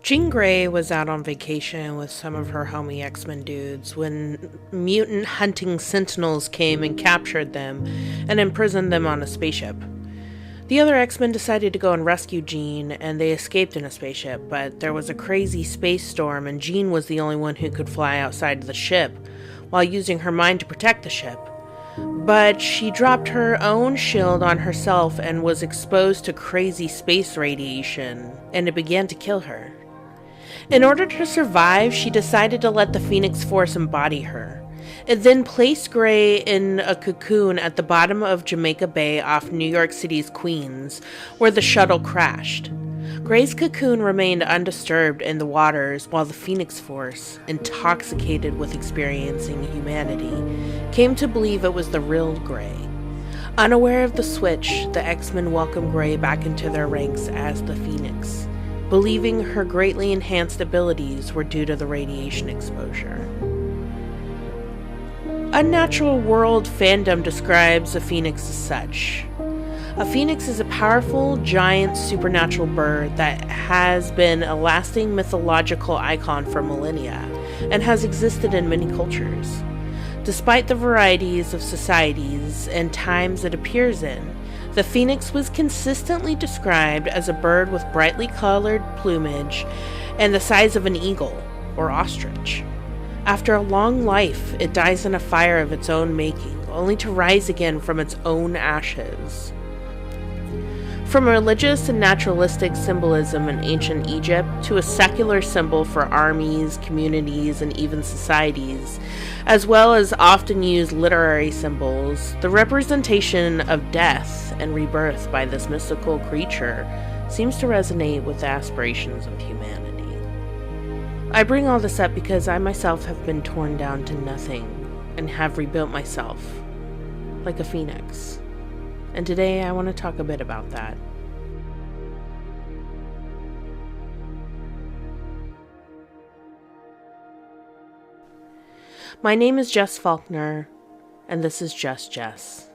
Jean Grey was out on vacation with some of her homie X-Men dudes when mutant hunting sentinels came and captured them and imprisoned them on a spaceship. The other X-Men decided to go and rescue Jean, and they escaped in a spaceship, but there was a crazy space storm and Jean was the only one who could fly outside the ship while using her mind to protect the ship. But she dropped her own shield on herself and was exposed to crazy space radiation, and it began to kill her. In order to survive, she decided to let the Phoenix Force embody her. It then placed Grey in a cocoon at the bottom of Jamaica Bay off New York City's Queens, where the shuttle crashed. Grey's cocoon remained undisturbed in the waters while the Phoenix Force, intoxicated with experiencing humanity, came to believe it was the real Grey. Unaware of the switch, the X-Men welcomed Grey back into their ranks as the Phoenix, believing her greatly enhanced abilities were due to the radiation exposure. Unnatural World fandom describes a phoenix as such. A phoenix is a powerful, giant, supernatural bird that has been a lasting mythological icon for millennia and has existed in many cultures. Despite the varieties of societies and times it appears in, the phoenix was consistently described as a bird with brightly colored plumage and the size of an eagle or ostrich. After a long life, it dies in a fire of its own making, only to rise again from its own ashes. From religious and naturalistic symbolism in ancient Egypt to a secular symbol for armies, communities, and even societies, as well as often used literary symbols, the representation of death and rebirth by this mystical creature seems to resonate with the aspirations of humanity. I bring all this up because I myself have been torn down to nothing and have rebuilt myself like a phoenix. And today I want to talk a bit about that. My name is Jess Faulkner, and this is Just Jess.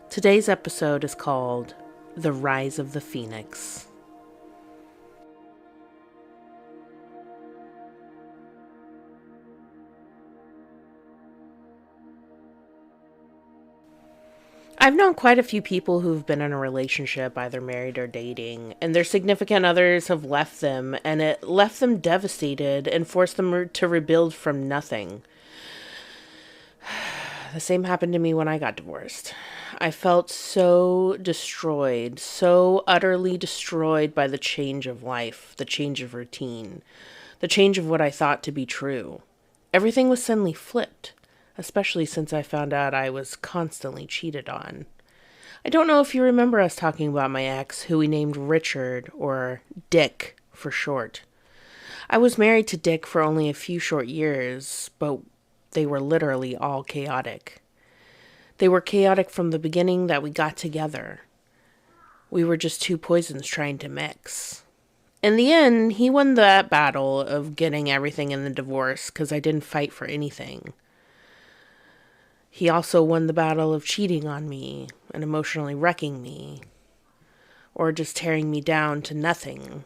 Today's episode is called The Rise of the Phoenix. I've known quite a few people who've been in a relationship, either married or dating, and their significant others have left them, and it left them devastated and forced them to rebuild from nothing. The same happened to me when I got divorced. I felt so destroyed, so utterly destroyed by the change of life, the change of routine, the change of what I thought to be true. Everything was suddenly flipped. Especially since I found out I was constantly cheated on. I don't know if you remember us talking about my ex, who we named Richard, or Dick for short. I was married to Dick for only a few short years, but they were literally all chaotic. They were chaotic from the beginning that we got together. We were just two poisons trying to mix. In the end, he won that battle of getting everything in the divorce because I didn't fight for anything. He also won the battle of cheating on me and emotionally wrecking me, or just tearing me down to nothing.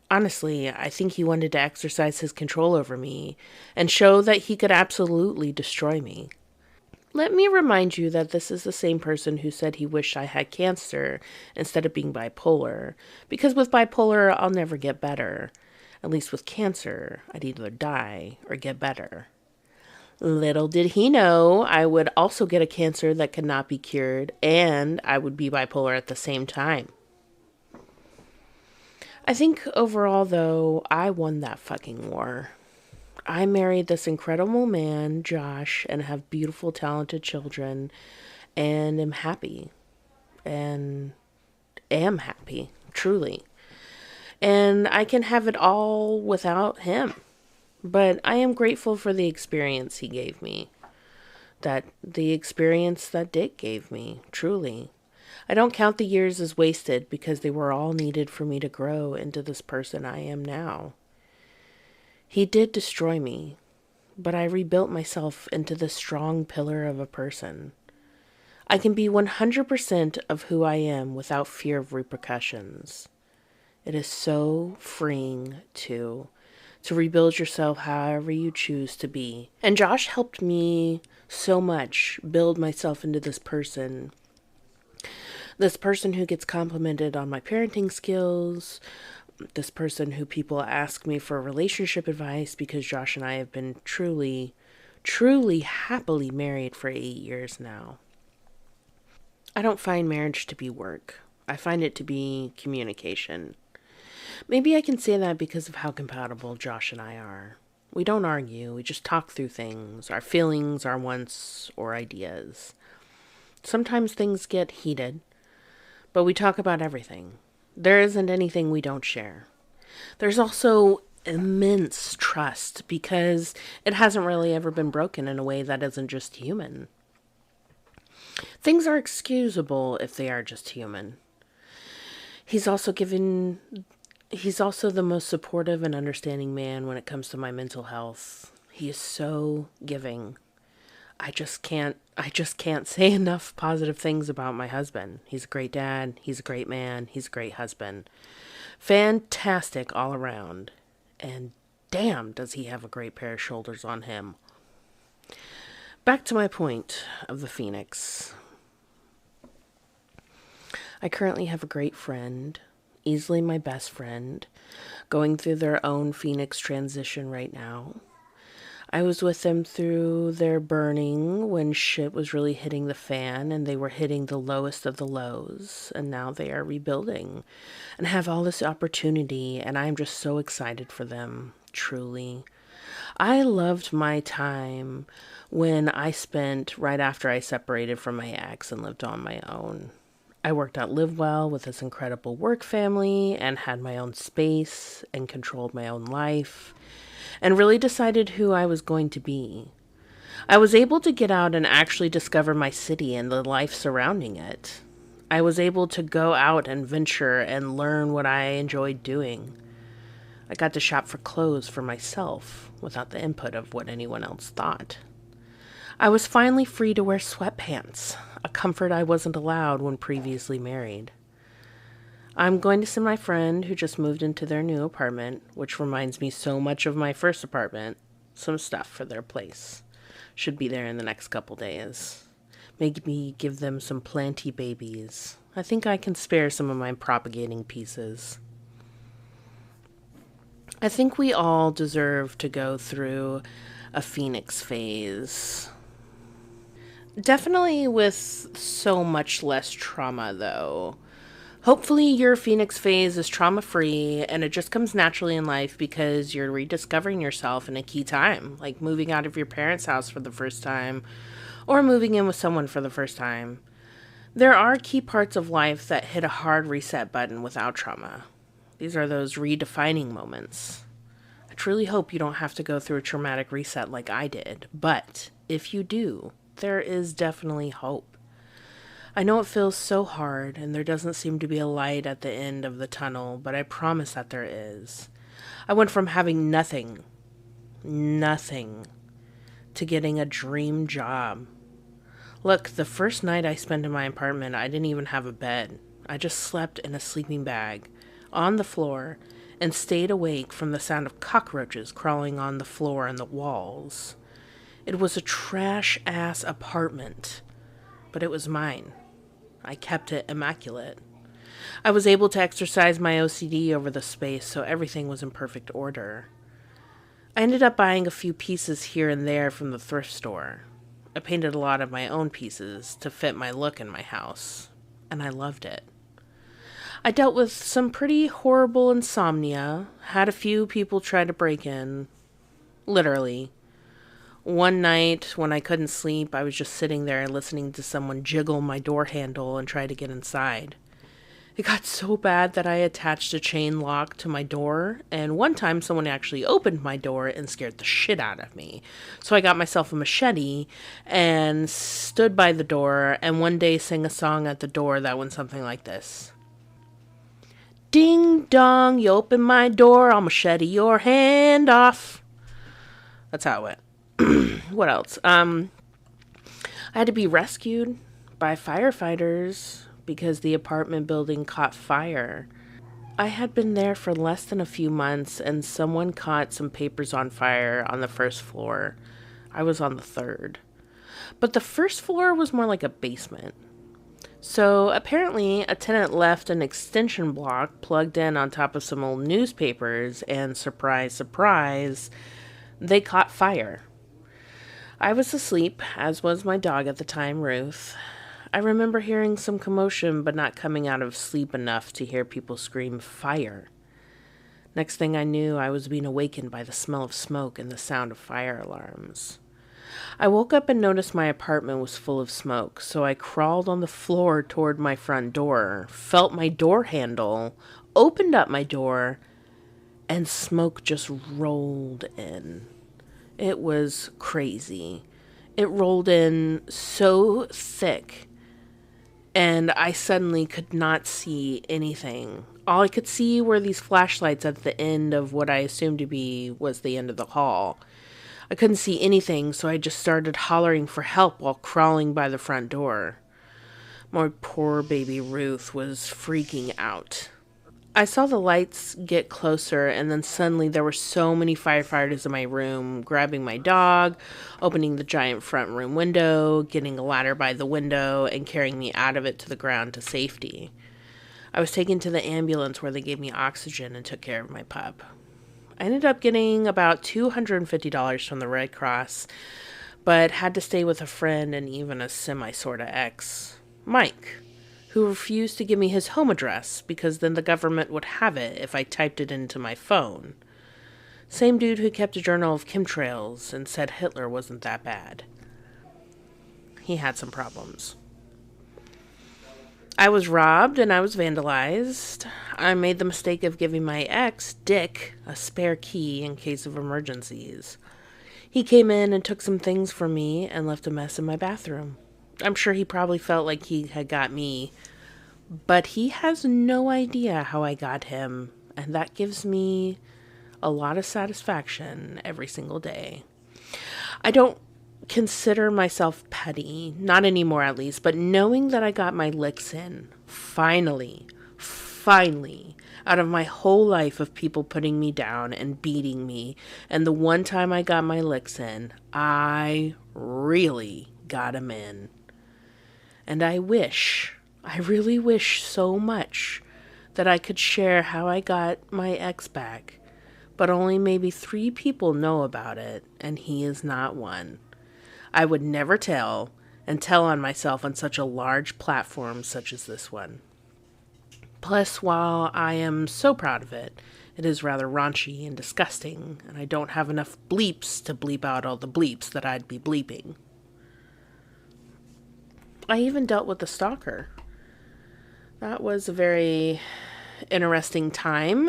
Honestly, I think he wanted to exercise his control over me and show that he could absolutely destroy me. Let me remind you that this is the same person who said he wished I had cancer instead of being bipolar, because with bipolar, I'll never get better. At least with cancer, I'd either die or get better. Little did he know I would also get a cancer that could not be cured, and I would be bipolar at the same time. I think overall, though, I won that fucking war. I married this incredible man, Josh, and have beautiful, talented children, and am happy. And am happy, truly. And I can have it all without him. But I am grateful for the experience he gave me. The experience that Dick gave me, truly. I don't count the years as wasted because they were all needed for me to grow into this person I am now. He did destroy me, but I rebuilt myself into this strong pillar of a person. I can be 100% of who I am without fear of repercussions. It is so freeing to rebuild yourself however you choose to be. And Josh helped me so much build myself into this person who gets complimented on my parenting skills, this person who people ask me for relationship advice because Josh and I have been truly, truly happily married for 8 years now. I don't find marriage to be work. I find it to be communication. Maybe I can say that because of how compatible Josh and I are. We don't argue, we just talk through things, our feelings, our wants, or ideas. Sometimes things get heated, but we talk about everything. There isn't anything we don't share. There's also immense trust because it hasn't really ever been broken in a way that isn't just human. Things are excusable if they are just human. He's also the most supportive and understanding man when it comes to my mental health. He is so giving. I just can't say enough positive things about my husband. He's a great dad, he's a great man, he's a great husband. Fantastic all around. And damn, does he have a great pair of shoulders on him. Back to my point of the Phoenix. I currently have a great friend, easily my best friend, going through their own Phoenix transition right now. I was with them through their burning when shit was really hitting the fan and they were hitting the lowest of the lows, and now they are rebuilding and have all this opportunity, and I'm just so excited for them, truly. I loved my time when I spent right after I separated from my ex and lived on my own. I worked out Live Well with this incredible work family and had my own space and controlled my own life and really decided who I was going to be. I was able to get out and actually discover my city and the life surrounding it. I was able to go out and venture and learn what I enjoyed doing. I got to shop for clothes for myself without the input of what anyone else thought. I was finally free to wear sweatpants, a comfort I wasn't allowed when previously married. I'm going to send my friend who just moved into their new apartment, which reminds me so much of my first apartment, some stuff for their place. Should be there in the next couple days. Maybe give them some planty babies. I think I can spare some of my propagating pieces. I think we all deserve to go through a Phoenix phase. Definitely with so much less trauma, though. Hopefully your Phoenix phase is trauma-free and it just comes naturally in life because you're rediscovering yourself in a key time, like moving out of your parents' house for the first time or moving in with someone for the first time. There are key parts of life that hit a hard reset button without trauma. These are those redefining moments. I truly hope you don't have to go through a traumatic reset like I did, but if you do, there is definitely hope. I know it feels so hard and there doesn't seem to be a light at the end of the tunnel, but I promise that there is. I went from having nothing, to getting a dream job. Look, the first night I spent in my apartment, I didn't even have a bed. I just slept in a sleeping bag on the floor and stayed awake from the sound of cockroaches crawling on the floor and the walls. It was a trash-ass apartment, but it was mine. I kept it immaculate. I was able to exercise my OCD over the space, so everything was in perfect order. I ended up buying a few pieces here and there from the thrift store. I painted a lot of my own pieces to fit my look in my house, and I loved it. I dealt with some pretty horrible insomnia, had a few people try to break in. Literally. One night, when I couldn't sleep, I was just sitting there listening to someone jiggle my door handle and try to get inside. It got so bad that I attached a chain lock to my door, and one time someone actually opened my door and scared the shit out of me. So I got myself a machete and stood by the door, and one day sang a song at the door that went something like this. Ding dong, you open my door, I'll machete your hand off. That's how it went. What else? I had to be rescued by firefighters because the apartment building caught fire. I had been there for less than a few months and someone caught some papers on fire on the first floor. I was on the third. But the first floor was more like a basement. So apparently, a tenant left an extension block plugged in on top of some old newspapers, and surprise, surprise, they caught fire. I was asleep, as was my dog at the time, Ruth. I remember hearing some commotion, but not coming out of sleep enough to hear people scream fire. Next thing I knew, I was being awakened by the smell of smoke and the sound of fire alarms. I woke up and noticed my apartment was full of smoke, so I crawled on the floor toward my front door, felt my door handle, opened up my door, and smoke just rolled in. It was crazy. It rolled in so thick, and I suddenly could not see anything. All I could see were these flashlights at the end of what I assumed to be was the end of the hall. I couldn't see anything, so I just started hollering for help while crawling by the front door. My poor baby Ruth was freaking out. I saw the lights get closer, and then suddenly there were so many firefighters in my room, grabbing my dog, opening the giant front room window, getting a ladder by the window, and carrying me out of it to the ground to safety. I was taken to the ambulance where they gave me oxygen and took care of my pup. I ended up getting about $250 from the Red Cross, but had to stay with a friend and even a semi-sorta ex, Mike, who refused to give me his home address because then the government would have it if I typed it into my phone. Same dude who kept a journal of chemtrails and said Hitler wasn't that bad. He had some problems. I was robbed and I was vandalized. I made the mistake of giving my ex, Dick, a spare key in case of emergencies. He came in and took some things from me and left a mess in my bathroom. I'm sure he probably felt like he had got me, but he has no idea how I got him, and that gives me a lot of satisfaction every single day. I don't consider myself petty, not anymore at least, but knowing that I got my licks in, finally, out of my whole life of people putting me down and beating me, and the one time I got my licks in, I really got 'em in. And I really wish so much that I could share how I got my ex back, but only maybe 3 people know about it, and he is not one. I would never tell on myself on such a large platform such as this one. Plus, while I am so proud of it, it is rather raunchy and disgusting, and I don't have enough bleeps to bleep out all the bleeps that I'd be bleeping. I even dealt with a stalker. That was a very interesting time.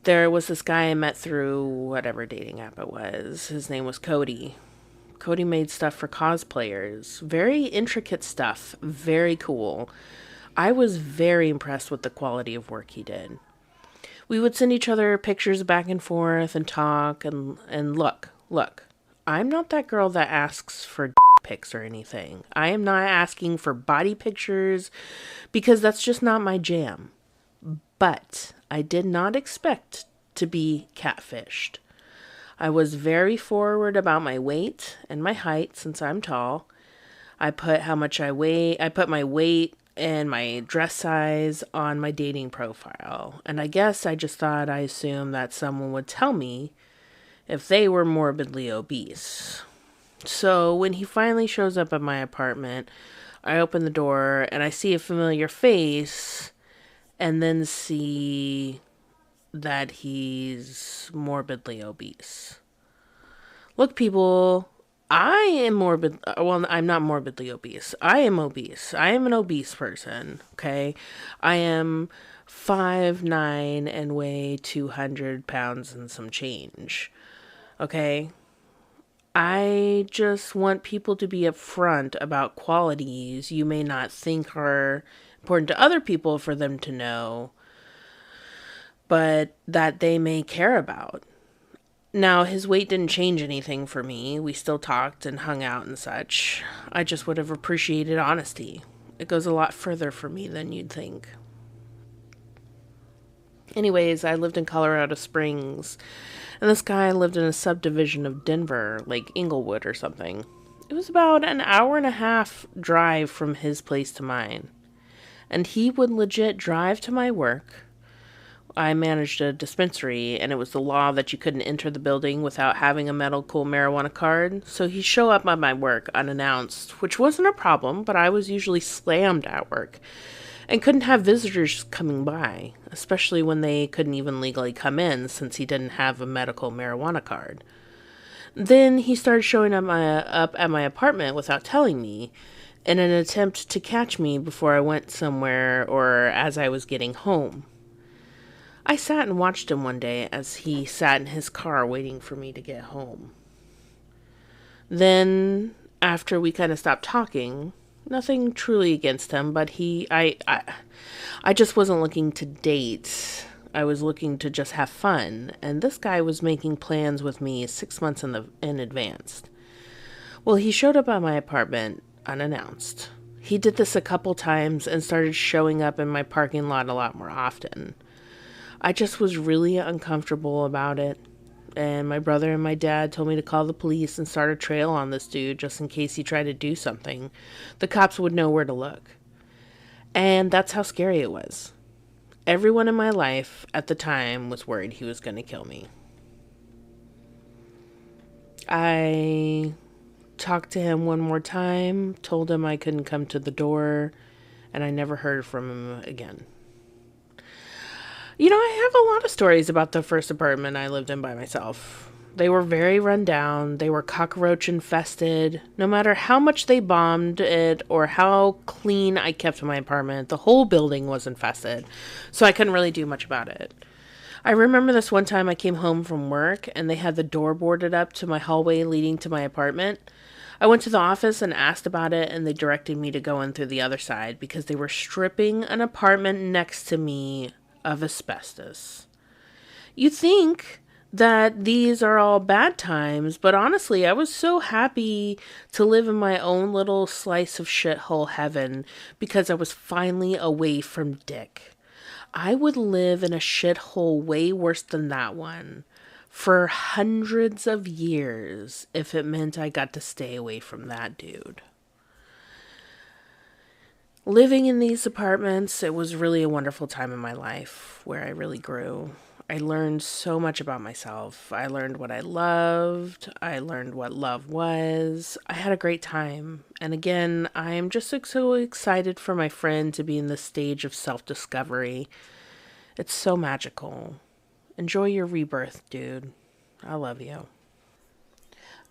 There was this guy I met through whatever dating app it was. His name was Cody. Cody made stuff for cosplayers. Very intricate stuff. Very cool. I was very impressed with the quality of work he did. We would send each other pictures back and forth and talk and look. I'm not that girl that asks for pics or anything. I am not asking for body pictures because that's just not my jam. But I did not expect to be catfished. I was very forward about my weight and my height since I'm tall. I put how much I weigh. I put my weight and my dress size on my dating profile. And I guess I just thought I assumed that someone would tell me if they were morbidly obese. So when he finally shows up at my apartment, I open the door and I see a familiar face and then see that he's morbidly obese. Look, people, I'm not morbidly obese. I am obese. I am an obese person, okay? I am 5'9" and weigh 200 pounds and some change, okay? I just want people to be upfront about qualities you may not think are important to other people for them to know, but that they may care about. Now, his weight didn't change anything for me. We still talked and hung out and such. I just would have appreciated honesty. It goes a lot further for me than you'd think. Anyways, I lived in Colorado Springs, and this guy lived in a subdivision of Denver, like Inglewood or something. It was about an hour and a half drive from his place to mine. And he would legit drive to my work. I managed a dispensary, and it was the law that you couldn't enter the building without having a medical marijuana card. So he'd show up at my work unannounced, which wasn't a problem, but I was usually slammed at work and couldn't have visitors coming by, especially when they couldn't even legally come in since he didn't have a medical marijuana card. Then he started showing up at my apartment without telling me, in an attempt to catch me before I went somewhere or as I was getting home. I sat and watched him one day as he sat in his car waiting for me to get home. Then, after we kind of stopped talking, nothing truly against him, but I just wasn't looking to date. I was looking to just have fun, and this guy was making plans with me 6 months in advance. Well, he showed up at my apartment unannounced. He did this a couple times and started showing up in my parking lot a lot more often. I just was really uncomfortable about it, and my brother and my dad told me to call the police and start a trail on this dude just in case he tried to do something. The cops would know where to look. And that's how scary it was. Everyone in my life at the time was worried he was going to kill me. I talked to him one more time, told him I couldn't come to the door, and I never heard from him again. You know, I have a lot of stories about the first apartment I lived in by myself. They were very run down. They were cockroach infested. No matter how much they bombed it or how clean I kept my apartment, the whole building was infested. So I couldn't really do much about it. I remember this one time I came home from work and they had the door boarded up to my hallway leading to my apartment. I went to the office and asked about it, and they directed me to go in through the other side because they were stripping an apartment next to me of asbestos. You think that these are all bad times, but honestly, I was so happy to live in my own little slice of shithole heaven because I was finally away from Dick. I would live in a shithole way worse than that one for hundreds of years if it meant I got to stay away from that dude. Living in these apartments, it was really a wonderful time in my life where I really grew. I learned so much about myself. I learned what I loved. I learned what love was. I had a great time. And again, I am just so excited for my friend to be in this stage of self-discovery. It's so magical. Enjoy your rebirth, dude. I love you.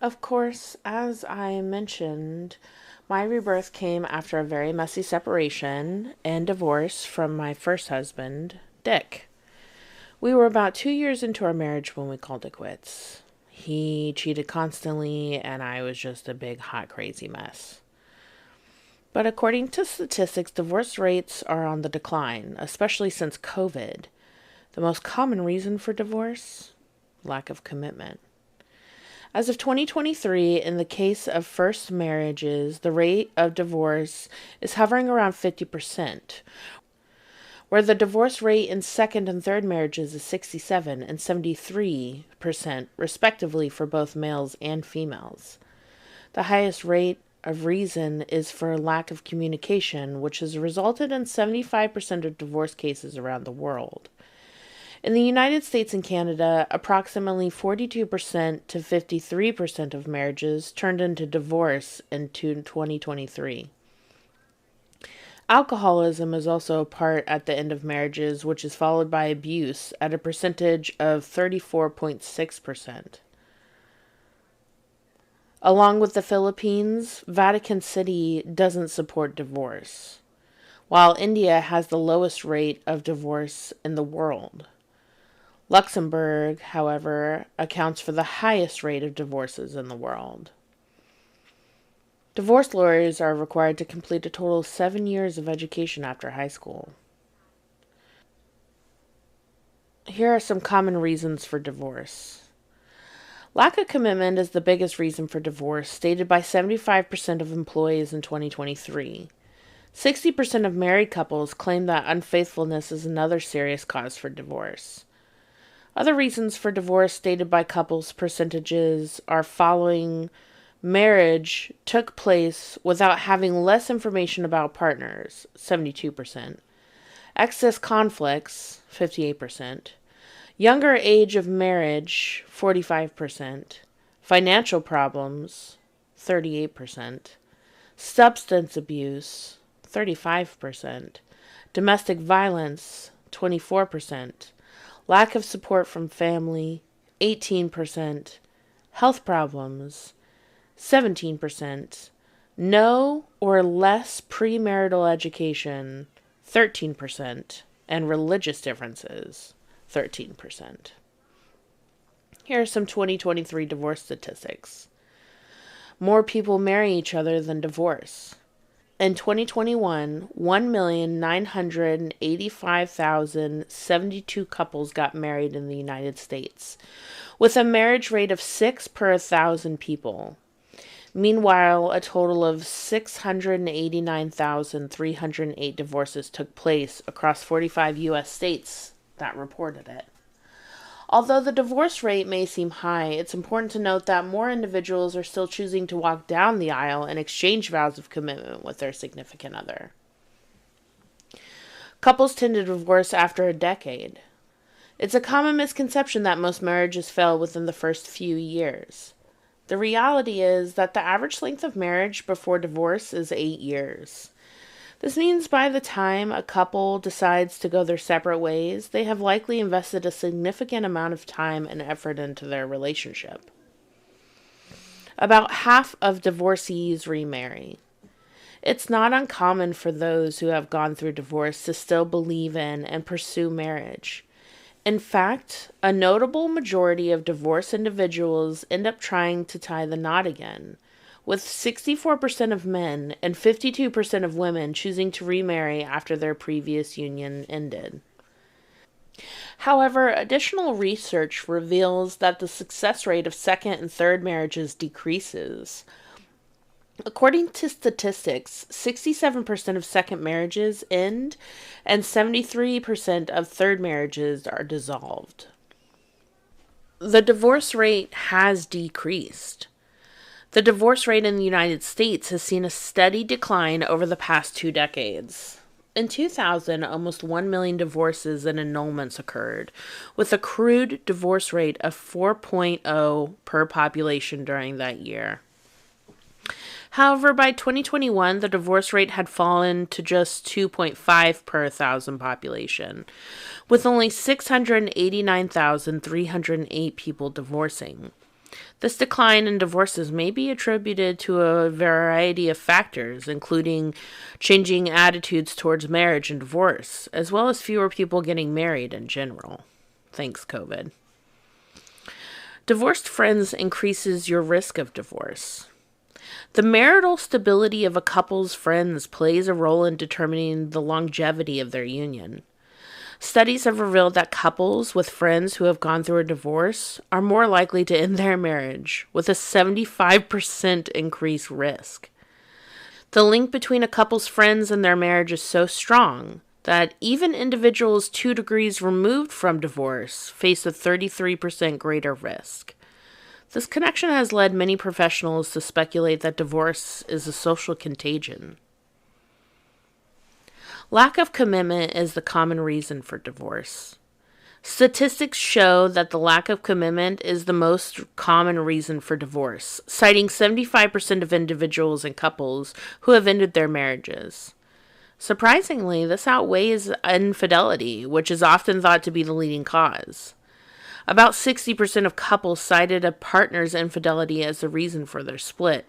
Of course, as I mentioned, my rebirth came after a very messy separation and divorce from my first husband, Dick. We were about 2 years into our marriage when we called it quits. He cheated constantly, and I was just a big, hot, crazy mess. But according to statistics, divorce rates are on the decline, especially since COVID. The most common reason for divorce? Lack of commitment. As of 2023, in the case of first marriages, the rate of divorce is hovering around 50%, where the divorce rate in second and third marriages is 67 and 73%, respectively, for both males and females. The highest rate of reason is for lack of communication, which has resulted in 75% of divorce cases around the world. In the United States and Canada, approximately 42% to 53% of marriages turned into divorce in 2023. Alcoholism is also a part at the end of marriages, which is followed by abuse at a percentage of 34.6%. Along with the Philippines, Vatican City doesn't support divorce, while India has the lowest rate of divorce in the world. Luxembourg, however, accounts for the highest rate of divorces in the world. Divorce lawyers are required to complete a total of 7 years of education after high school. Here are some common reasons for divorce. Lack of commitment is the biggest reason for divorce, stated by 75% of employees in 2023. 60% of married couples claim that unfaithfulness is another serious cause for divorce. Other reasons for divorce stated by couples percentages are following marriage took place without having less information about partners, 72%. Excess conflicts, 58%. Younger age of marriage, 45%. Financial problems, 38%. Substance abuse, 35%. Domestic violence, 24%. Lack of support from family, 18%. Health problems, 17%. No or less premarital education, 13%. And religious differences, 13%. Here are some 2023 divorce statistics. More people marry each other than divorce. In 2021, 1,985,072 couples got married in the United States, with a marriage rate of 6 per 1,000 people. Meanwhile, a total of 689,308 divorces took place across 45 U.S. states that reported it. Although the divorce rate may seem high, it's important to note that more individuals are still choosing to walk down the aisle and exchange vows of commitment with their significant other. Couples tend to divorce after a decade. It's a common misconception that most marriages fail within the first few years. The reality is that the average length of marriage before divorce is 8 years. This means by the time a couple decides to go their separate ways, they have likely invested a significant amount of time and effort into their relationship. About half of divorcees remarry. It's not uncommon for those who have gone through divorce to still believe in and pursue marriage. In fact, a notable majority of divorced individuals end up trying to tie the knot again, with 64% of men and 52% of women choosing to remarry after their previous union ended. However, additional research reveals that the success rate of second and third marriages decreases. According to statistics, 67% of second marriages end and 73% of third marriages are dissolved. The divorce rate has decreased. The divorce rate in the United States has seen a steady decline over the past 2 decades. In 2000, almost 1 million divorces and annulments occurred, with a crude divorce rate of 4.0 per population during that year. However, by 2021, the divorce rate had fallen to just 2.5 per 1,000 population, with only 689,308 people divorcing. This decline in divorces may be attributed to a variety of factors, including changing attitudes towards marriage and divorce, as well as fewer people getting married in general. Thanks, COVID. Divorced friends increases your risk of divorce. The marital stability of a couple's friends plays a role in determining the longevity of their union. Studies have revealed that couples with friends who have gone through a divorce are more likely to end their marriage, with a 75% increased risk. The link between a couple's friends and their marriage is so strong that even individuals 2 degrees removed from divorce face a 33% greater risk. This connection has led many professionals to speculate that divorce is a social contagion. Lack of commitment is the common reason for divorce. Statistics show that the lack of commitment is the most common reason for divorce, citing 75% of individuals and couples who have ended their marriages. Surprisingly, this outweighs infidelity, which is often thought to be the leading cause. About 60% of couples cited a partner's infidelity as the reason for their split.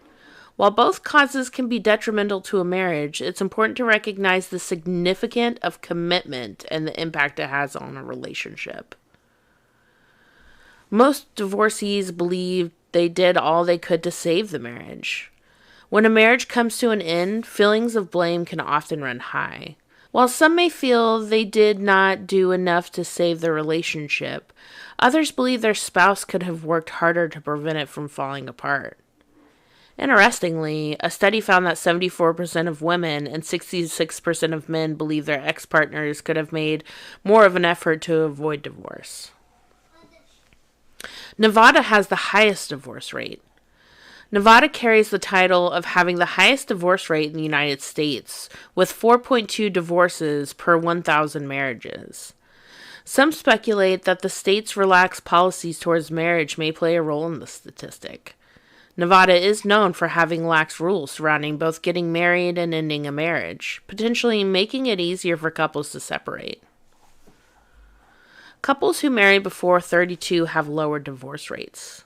While both causes can be detrimental to a marriage, it's important to recognize the significance of commitment and the impact it has on a relationship. Most divorcees believe they did all they could to save the marriage. When a marriage comes to an end, feelings of blame can often run high. While some may feel they did not do enough to save the relationship, others believe their spouse could have worked harder to prevent it from falling apart. Interestingly, a study found that 74% of women and 66% of men believe their ex partners could have made more of an effort to avoid divorce. Nevada has the highest divorce rate. Nevada carries the title of having the highest divorce rate in the United States, with 4.2 divorces per 1,000 marriages. Some speculate that the state's relaxed policies towards marriage may play a role in the statistic. Nevada is known for having lax rules surrounding both getting married and ending a marriage, potentially making it easier for couples to separate. Couples who marry before 32 have lower divorce rates.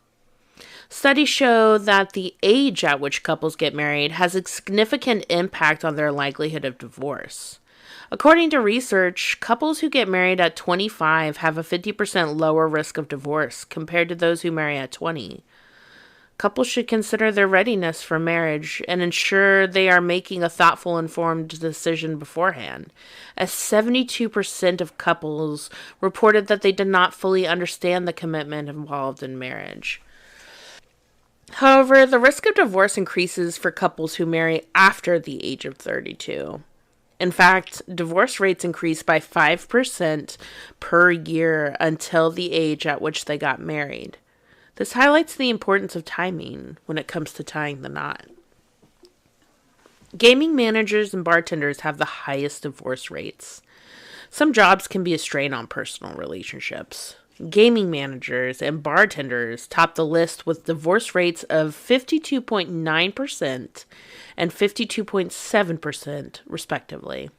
Studies show that the age at which couples get married has a significant impact on their likelihood of divorce. According to research, couples who get married at 25 have a 50% lower risk of divorce compared to those who marry at 20. Couples should consider their readiness for marriage and ensure they are making a thoughtful, informed decision beforehand, as 72% of couples reported that they did not fully understand the commitment involved in marriage. However, the risk of divorce increases for couples who marry after the age of 32. In fact, divorce rates increase by 5% per year until the age at which they got married. This highlights the importance of timing when it comes to tying the knot. Gaming managers and bartenders have the highest divorce rates. Some jobs can be a strain on personal relationships. Gaming managers and bartenders top the list with divorce rates of 52.9% and 52.7%, respectively.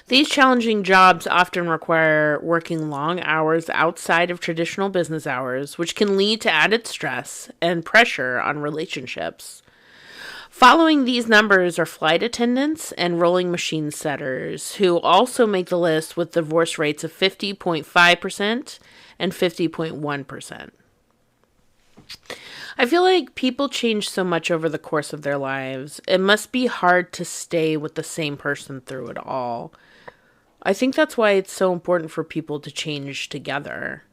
These challenging jobs often require working long hours outside of traditional business hours, which can lead to added stress and pressure on relationships. Following these numbers are flight attendants and rolling machine setters, who also make the list with divorce rates of 50.5% and 50.1%. I feel like people change so much over the course of their lives. It must be hard to stay with the same person through it all. I think that's why it's so important for people to change together.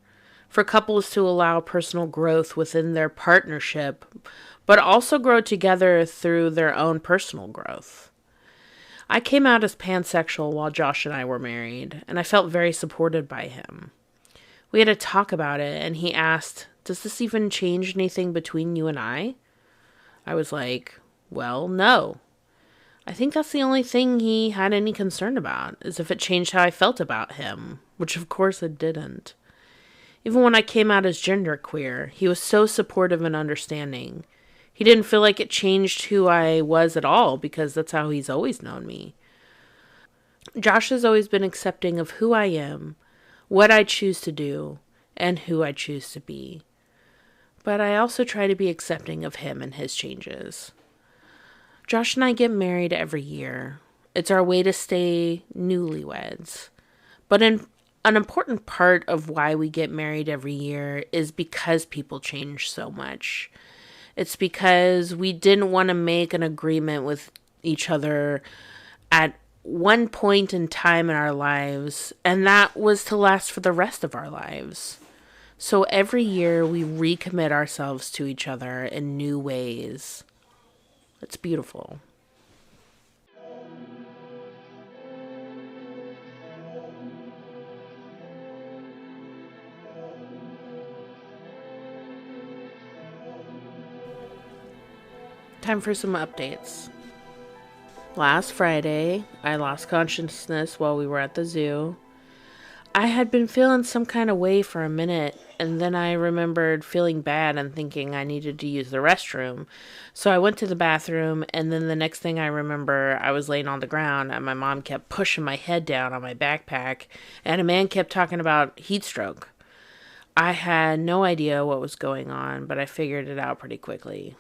For couples to allow personal growth within their partnership, but also grow together through their own personal growth. I came out as pansexual while Josh and I were married, and I felt very supported by him. We had a talk about it, and he asked, "Does this even change anything between you and I?" I was like, "Well, no." I think that's the only thing he had any concern about, is if it changed how I felt about him, which of course it didn't. Even when I came out as genderqueer, he was so supportive and understanding. He didn't feel like it changed who I was at all, because that's how he's always known me. Josh has always been accepting of who I am, what I choose to do, and who I choose to be. But I also try to be accepting of him and his changes. Josh and I get married every year. It's our way to stay newlyweds. But an important part of why we get married every year is because people change so much. It's because we didn't want to make an agreement with each other at one point in time in our lives, and that was to last for the rest of our lives. So every year we recommit ourselves to each other in new ways. It's beautiful. Time for some updates. Last Friday, I lost consciousness while we were at the zoo. I had been feeling some kind of way for a minute, and then I remembered feeling bad and thinking I needed to use the restroom. So I went to the bathroom, and then the next thing I remember, I was laying on the ground, and my mom kept pushing my head down on my backpack, and a man kept talking about heat stroke. I had no idea what was going on, but I figured it out pretty quickly.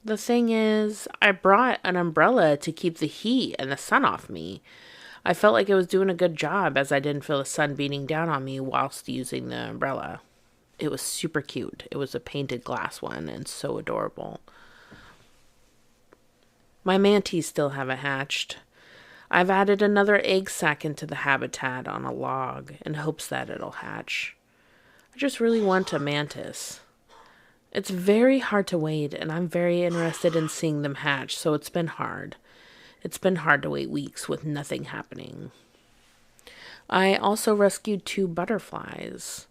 The thing is, I brought an umbrella to keep the heat and the sun off me. I felt like it was doing a good job, as I didn't feel the sun beating down on me whilst using the umbrella. It was super cute. It was a painted glass one and so adorable. My mantees still haven't hatched. I've added another egg sac into the habitat on a log in hopes that it'll hatch. I just really want a mantis. It's very hard to wait, and I'm very interested in seeing them hatch, so it's been hard. It's been hard to wait weeks with nothing happening. I also rescued 2 butterflies.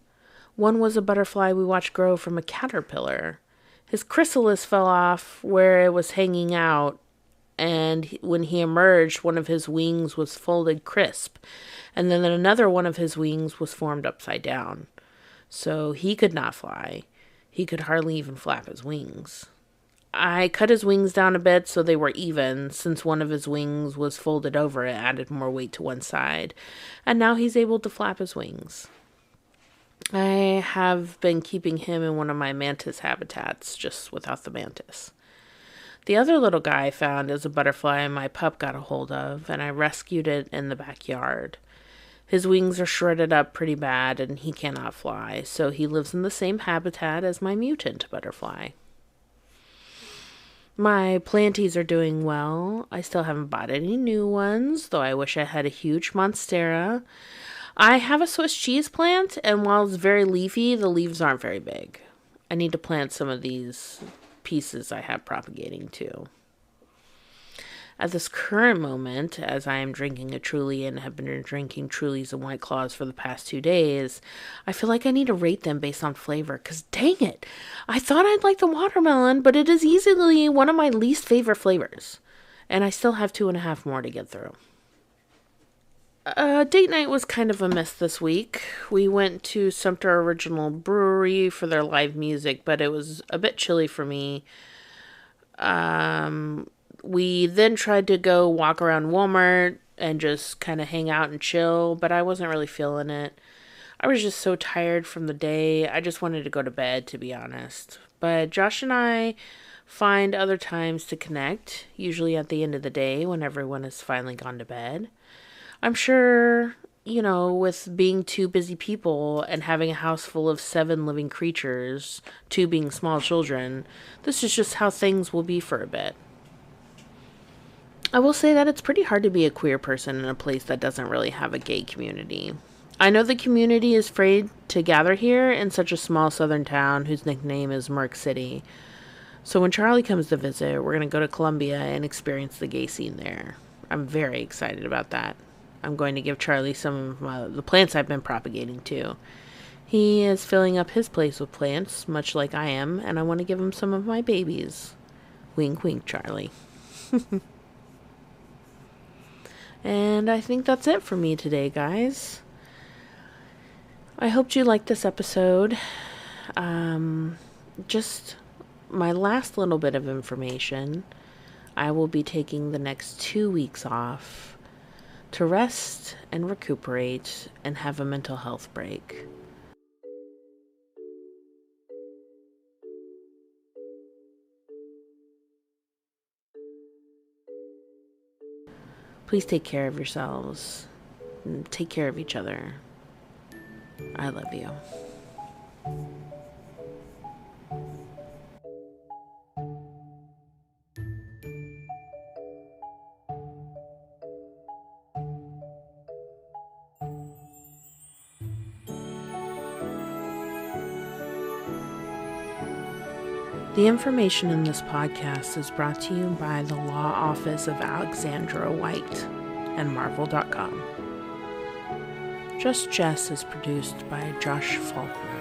One was a butterfly we watched grow from a caterpillar. His chrysalis fell off where it was hanging out, and when he emerged, one of his wings was folded crisp, and then another one of his wings was formed upside down. So he could not fly. He could hardly even flap his wings. I cut his wings down a bit so they were even. Since one of his wings was folded over, it added more weight to one side, and now he's able to flap his wings. I have been keeping him in one of my mantis habitats, just without the mantis. The other little guy I found is a butterfly my pup got a hold of, and I rescued it in the backyard. His wings are shredded up pretty bad, and he cannot fly, so he lives in the same habitat as my mutant butterfly. My planties are doing well. I still haven't bought any new ones, though I wish I had a huge monstera. I have a Swiss cheese plant, and while it's very leafy, the leaves aren't very big. I need to plant some of these pieces I have propagating too. At this current moment, as I am drinking a Truly and have been drinking Trulies and White Claws for the past 2 days, I feel like I need to rate them based on flavor, because dang it, I thought I'd like the watermelon, but it is easily one of my least favorite flavors, and I still have 2.5 more to get through. Date night was kind of a miss this week. We went to Sumter Original Brewery for their live music, but it was a bit chilly for me. We then tried to go walk around Walmart and just kind of hang out and chill, but I wasn't really feeling it. I was just so tired from the day. I just wanted to go to bed, to be honest. But Josh and I find other times to connect, usually at the end of the day when everyone has finally gone to bed. I'm sure, with being 2 busy people and having a house full of 7 living creatures, 2 being small children, this is just how things will be for a bit. I will say that it's pretty hard to be a queer person in a place that doesn't really have a gay community. I know the community is afraid to gather here in such a small southern town whose nickname is Merc City. So when Charlie comes to visit, we're going to go to Columbia and experience the gay scene there. I'm very excited about that. I'm going to give Charlie some of the plants I've been propagating too. He is filling up his place with plants, much like I am, and I want to give him some of my babies. Wink, wink, Charlie. And I think that's it for me today, guys. I hope you liked this episode. Just my last little bit of information. I will be taking the next 2 weeks off to rest and recuperate and have a mental health break. Please take care of yourselves. And take care of each other. I love you. The information in this podcast is brought to you by the Law Office of Alexandra White and Marvel.com. Just Jess is produced by Josh Faulkner.